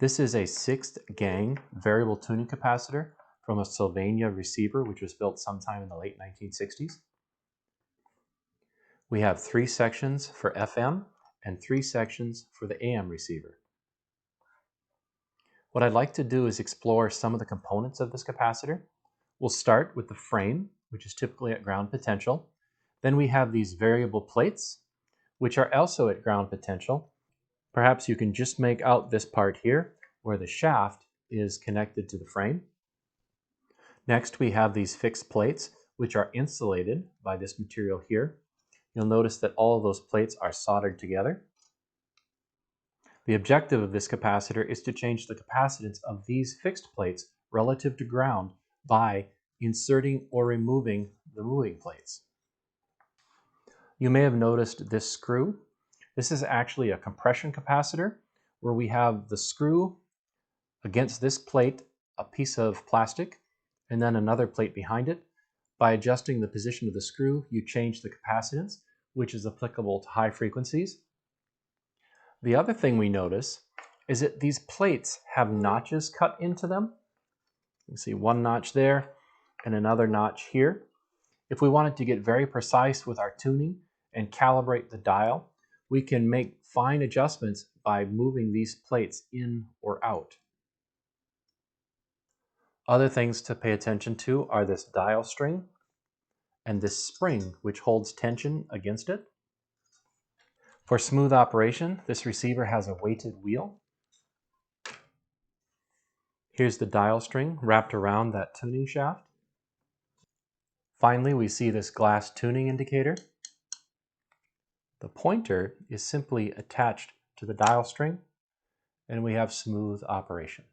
This is a 6th gang variable tuning capacitor from a Sylvania receiver, which was built sometime in the late 1960s. We have 3 sections for FM and 3 sections for the AM receiver. What I'd like to do is explore some of the components of this capacitor. We'll start with the frame, which is typically at ground potential. Then we have these variable plates, which are also at ground potential. Perhaps you can just make out this part here, where the shaft is connected to the frame. Next, we have these fixed plates, which are insulated by this material here. You'll notice that all of those plates are soldered together. The objective of this capacitor is to change the capacitance of these fixed plates relative to ground by inserting or removing the moving plates. You may have noticed this screw. This is actually a compression capacitor where we have the screw against this plate, a piece of plastic, and then another plate behind it. By adjusting the position of the screw, you change the capacitance, which is applicable to high frequencies. The other thing we notice is that these plates have notches cut into them. You can see one notch there and another notch here. If we wanted to get very precise with our tuning and calibrate the dial, we can make fine adjustments by moving these plates in or out. Other things to pay attention to are this dial string and this spring, which holds tension against it. For smooth operation, this receiver has a weighted wheel. Here's the dial string wrapped around that tuning shaft. Finally, we see this glass tuning indicator. The pointer is simply attached to the dial string, and we have smooth operation.